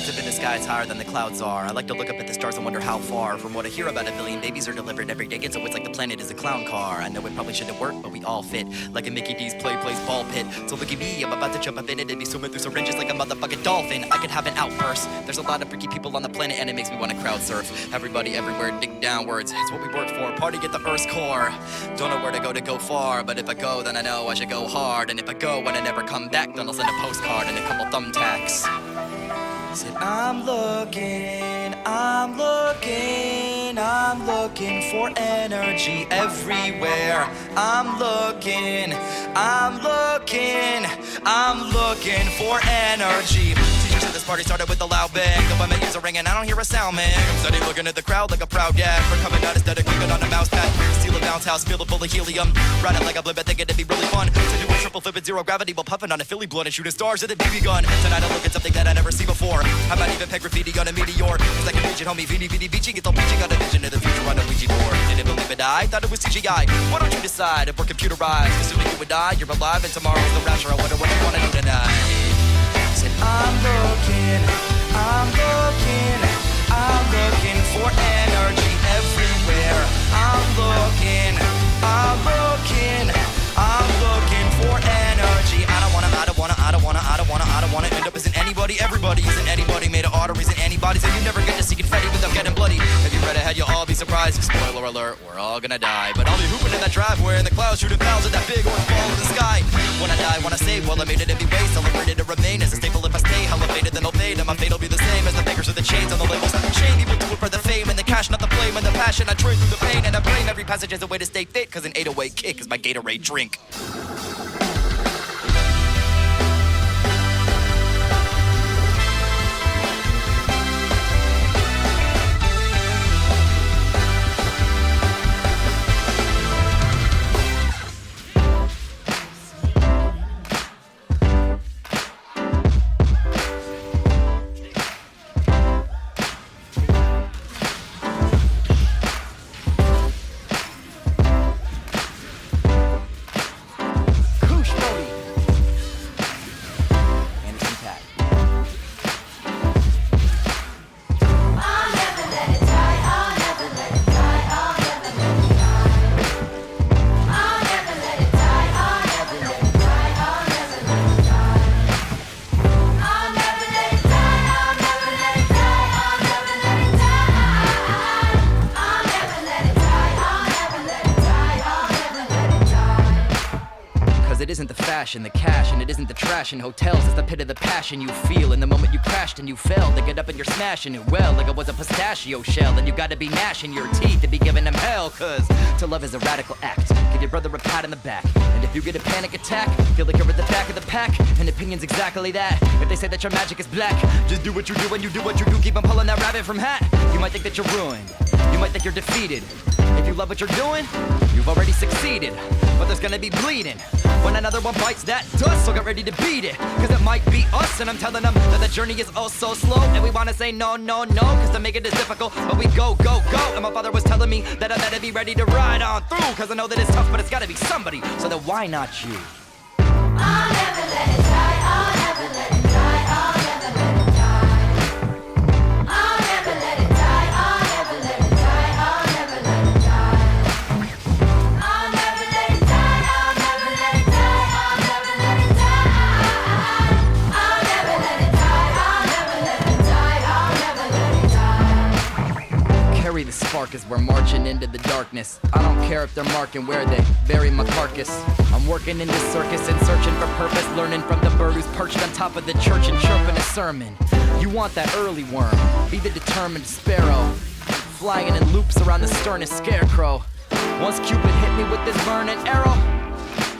Birds up in the sky, it's higher than the clouds are. I like to look up at the stars and wonder how far. From what I hear about, 1 billion babies are delivered every day. So it's like the planet is a clown car. I know it probably shouldn't work, but we all fit like a Mickey D's plays ball pit. So look at me, I'm about to jump up in it and be swimming through syringes like a motherfucking dolphin. I could have an outburst. There's a lot of freaky people on the planet and it makes me want to crowd surf. Everybody everywhere dig downwards. It's what we work for. Party at the Earth's core. Don't know where to go far, but if I go, then I know I should go hard. And if I go and I never come back, then I'll send a postcard and a couple thumbtacks. Said I'm looking for energy everywhere. I'm looking for energy. Teacher said this party started with a loud bang. The women use a ring and I don't hear a sound, man. I'm steady looking at the crowd like a proud dad. For coming out instead of creeping on a mouse pad. Steal a bounce house, fill it full of helium. Ride it like a blimp, I think it'd be really fun to do a triple flip at 0 gravity while puffing on a Philly blunt and shooting stars at a BB gun. Tonight I look at something that I never seen before. I might even peg graffiti on a meteor. Cause I can reach it, homie, Vini Vici. It's all preaching on a vision of the future on a Ouija board. Didn't believe it, I thought it was CGI. Why don't you decide if we're computerized? Cause soon you would die, you're alive, and tomorrow's the rapture. I wonder what you wanna do tonight. Said I'm looking for energy everywhere. I'm looking for energy. I don't wanna end up as an anybody. Everybody isn't anybody. Made of arteries and antibodies, and you never get to see confetti without getting bloody. If you read ahead, you'll all be surprised. Spoiler alert, we're all gonna die. But I'll be hooping in that driveway in the clouds, shooting fouls at that big orange ball in the sky. When I die, wanna say, well, I made it every way. Celebrated to remain as a staple if I stay. Elevated, then I'll fade, and my fate will be the same as the bakers with the chains on the labels. Shame people do it for the fame and the cash, not the blame and the passion. I trade through the pain and I blame every passage as a way to stay fit. Cause an 808 kick is my Gatorade drink. It isn't the fashion, the cash, and it isn't the trash in hotels. It's the pit of the passion you feel in the moment you crashed and you fell. To get up and you're smashing it well, like it was a pistachio shell. And you gotta be gnashing your teeth to be giving them hell. Cause to love is a radical act. Give your brother a pat in the back. And if you get a panic attack, feel like you're at the back of the pack. And opinion's exactly that. If they say that your magic is black, just do what you do and you do what you do. Keep on pulling that rabbit from hat. You might think that you're ruined. You might think you're defeated. If you love what you're doing, you've already succeeded. But there's gonna be bleeding when another one bites that dust, so get ready to beat it. Cause it might be us, and I'm telling them that the journey is oh so slow. And we wanna say no, cause to make it is difficult. But we go. And my father was telling me that I better be ready to ride on through. Cause I know that it's tough, but it's gotta be somebody. So then why not you? I'll never let it die, I'll never let it die, I'll never let it die. I'll never let it die, I'll never let it die, I'll never let it die. I'll never let it die, I'll never let it die, I'll never let it die. I'll never let it die, I'll never let it die, I'll never let it die. Carry the spark as we're marching into the darkness. I don't care if they're marking where they bury my carcass. I'm working in this circus and searching for purpose, learning from the bird who's perched on top of the church and chirping a sermon. You want that early worm, be the determined sparrow, flying in loops around the sternest scarecrow. Once Cupid hit me with this burning arrow,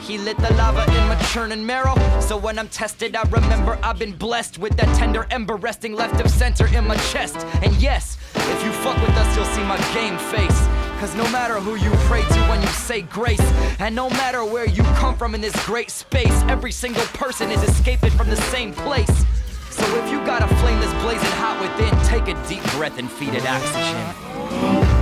he lit the lava in my churning marrow. So when I'm tested, I remember I've been blessed with that tender ember resting left of center in my chest. And yes, if you fuck with us, you'll see my game face. Cause no matter who you pray to when you say grace, and no matter where you come from in this great space, every single person is escaping from the same place. So if you got a flame that's blazing hot within, take a deep breath and feed it oxygen.